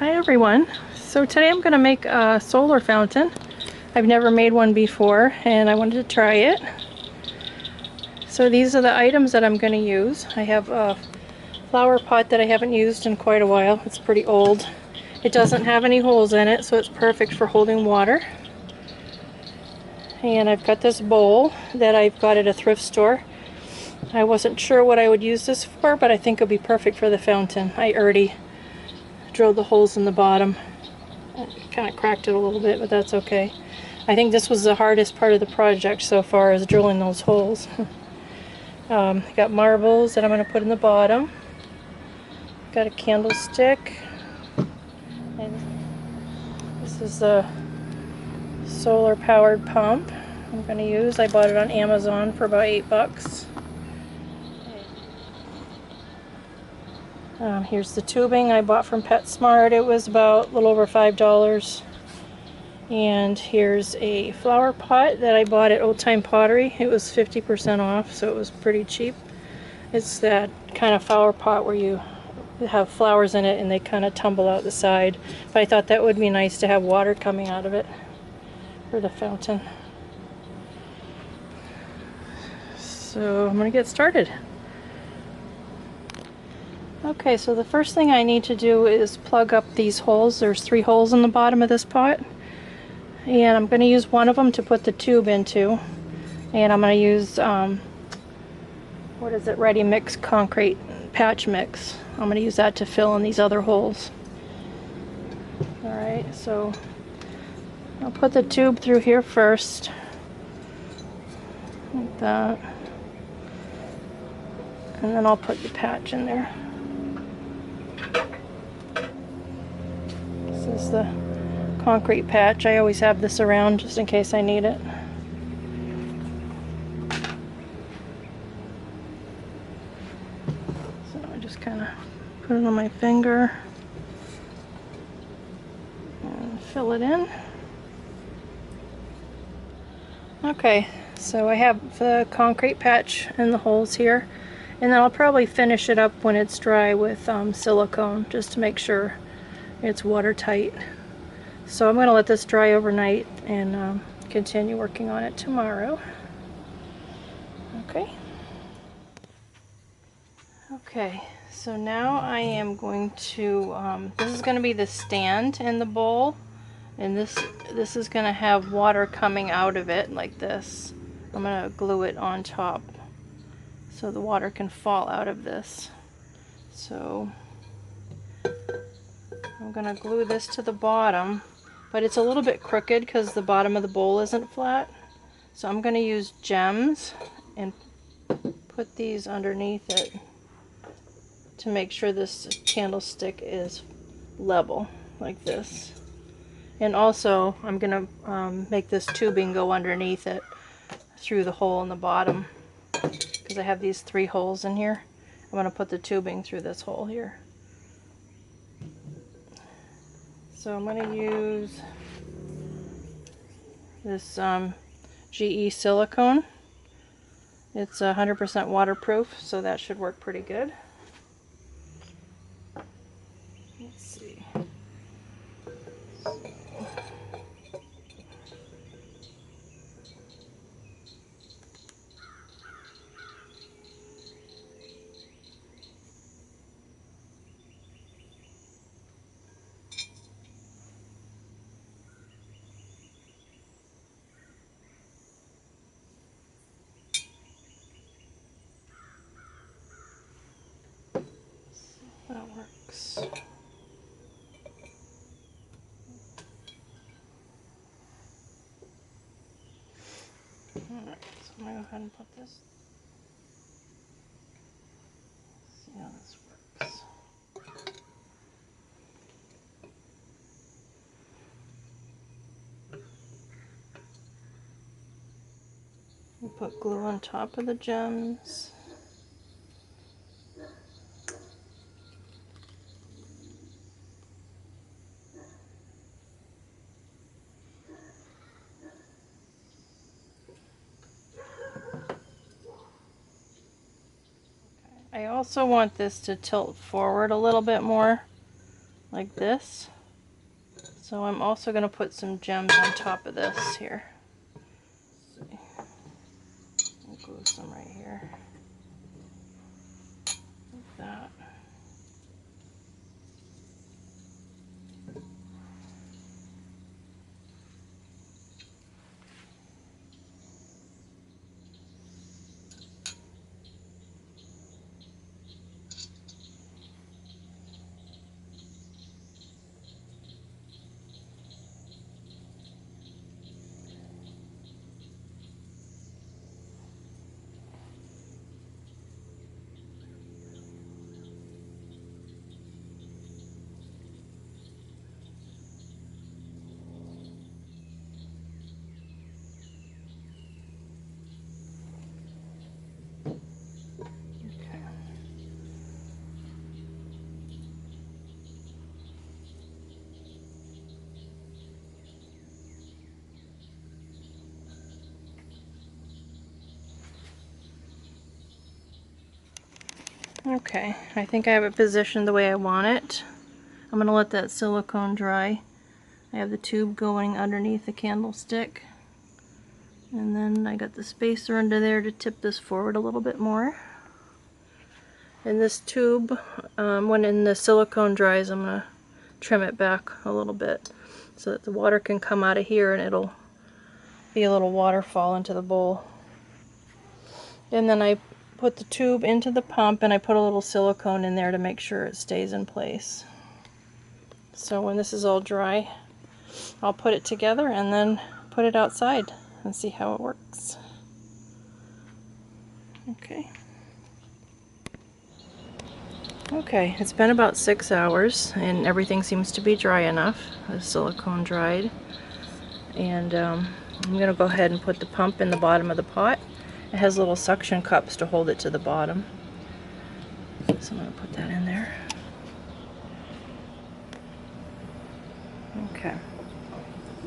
Hi everyone. So today I'm going to make a solar fountain. I've never made one before and I wanted to try it. So these are the items that I'm going to use. I have a flower pot that I haven't used in quite a while. It's pretty old. It doesn't have any holes in it, so it's perfect for holding water. And I've got this bowl that I've got at a thrift store. I wasn't sure what I would use this for, but I think it'll be perfect for the fountain. I already drilled the holes in the bottom. I kind of cracked it a little bit, but that's okay. I think this was the hardest part of the project so far, is drilling those holes. Got marbles that I'm going to put in the bottom. Got a candlestick. And this is a solar powered pump I'm going to use. I bought it on Amazon for about $8. Here's the tubing I bought from PetSmart. It was about a little over $5. And here's a flower pot that I bought at Old Time Pottery. It was 50% off, so it was pretty cheap. It's that kind of flower pot where you have flowers in it and they kind of tumble out the side. But I thought that would be nice to have water coming out of it for the fountain. So I'm going to get started. Okay, so the first thing I need to do is plug up these holes. There's 3 holes in the bottom of this pot. And I'm going to use one of them to put the tube into. And I'm going to use, ready mix concrete patch mix. I'm going to use that to fill in these other holes. Alright, so I'll put the tube through here first. Like that. And then I'll put the patch in there. This is the concrete patch. I always have this around just in case I need it. So I just kind of put it on my finger and fill it in. Okay, so I have the concrete patch in the holes here, and then I'll probably finish it up when it's dry with silicone, just to make sure it's watertight. So I'm going to let this dry overnight and continue working on it tomorrow. Okay, so now I am going to, this is going to be the stand in the bowl, and this is going to have water coming out of it like this. I'm going to glue it on top so the water can fall out of this. So I'm going to glue this to the bottom. But it's a little bit crooked because the bottom of the bowl isn't flat. So I'm going to use gems and put these underneath it to make sure this candlestick is level, like this. And also I'm going to make this tubing go underneath it through the hole in the bottom, because I have these 3 holes in here. I'm going to put the tubing through this hole here. So I'm going to use this GE silicone. It's 100% waterproof, so that should work pretty good. Let's see. That works. Alright, so I'm going to go ahead and put this. See how this works. We put glue on top of the gems. I also want this to tilt forward a little bit more, like this. So I'm also going to put some gems on top of this here. Let's see. I'll glue some right here. Like that. Okay, I think I have it positioned the way I want it. I'm going to let that silicone dry. I have the tube going underneath the candlestick. And then I got the spacer under there to tip this forward a little bit more. And this tube, when the silicone dries, I'm going to trim it back a little bit so that the water can come out of here and it'll be a little waterfall into the bowl. And then I put the tube into the pump and I put a little silicone in there to make sure it stays in place. So when this is all dry, I'll put it together and then put it outside and see how it works. Okay, it's been about 6 hours and everything seems to be dry enough. The silicone dried. And I'm going to go ahead and put the pump in the bottom of the pot. It has little suction cups to hold it to the bottom. So I'm going to put that in there. Okay.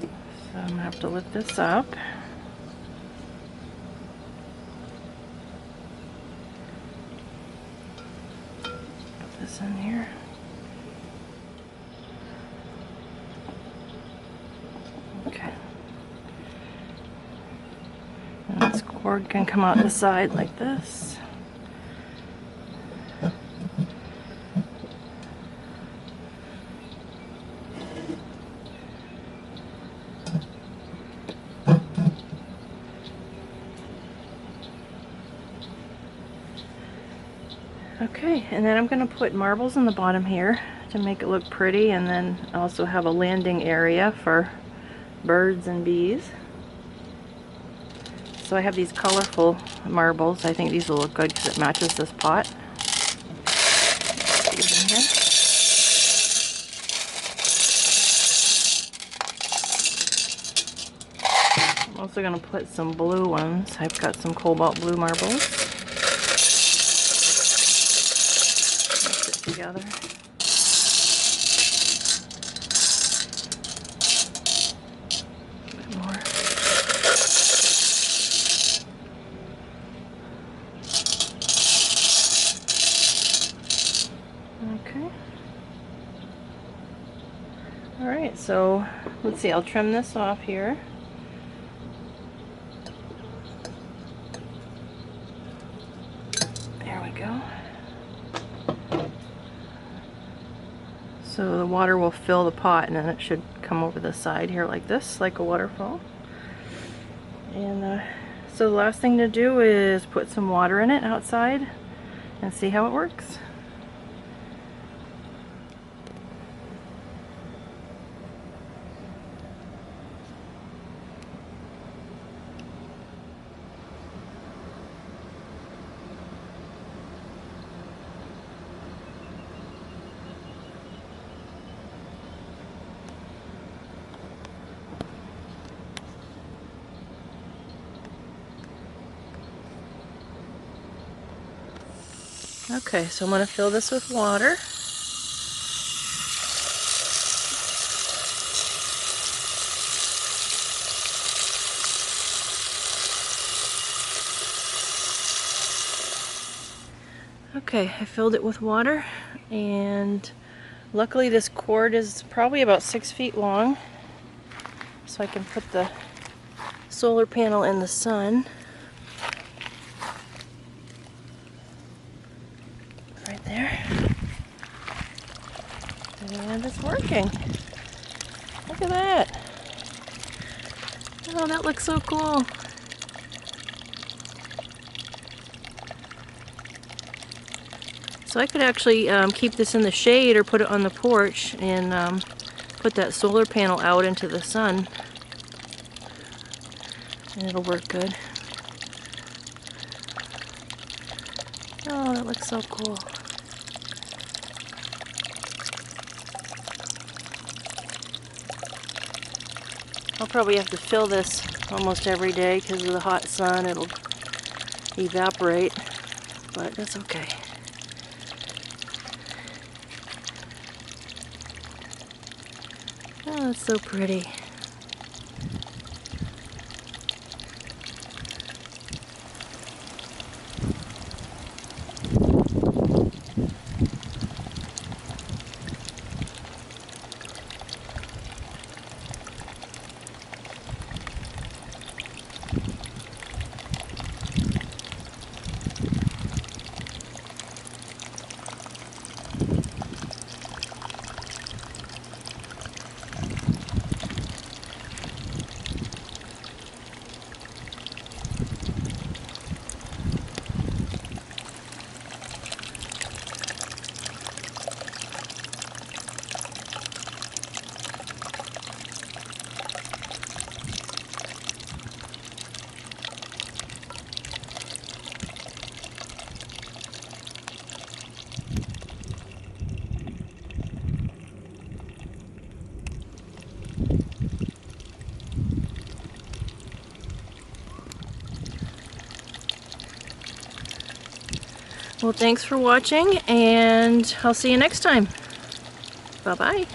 So I'm going to have to lift this up. Put this in here. Okay. And this cord can come out the side like this. Okay, and then I'm going to put marbles in the bottom here to make it look pretty, and then also have a landing area for birds and bees. So I have these colorful marbles. I think these will look good because it matches this pot. These in here. I'm also going to put some blue ones. I've got some cobalt blue marbles. Mix it together. A bit more. Okay. Alright, so let's see, I'll trim this off here. There we go. So the water will fill the pot and then it should come over the side here like this, like a waterfall. And so the last thing to do is put some water in it outside and see how it works. Okay, so I'm going to fill this with water. Okay, I filled it with water and Luckily this cord is probably about 6 feet long, so I can put the solar panel in the sun. Right there. And it's working. Look at that. Oh, that looks so cool. So I could actually keep this in the shade or put it on the porch and put that solar panel out into the sun. And it'll work good. Oh, that looks so cool. I'll probably have to fill this almost every day because of the hot sun. It'll evaporate, but that's okay. Oh, that's so pretty. Well, thanks for watching, and I'll see you next time. Bye-bye.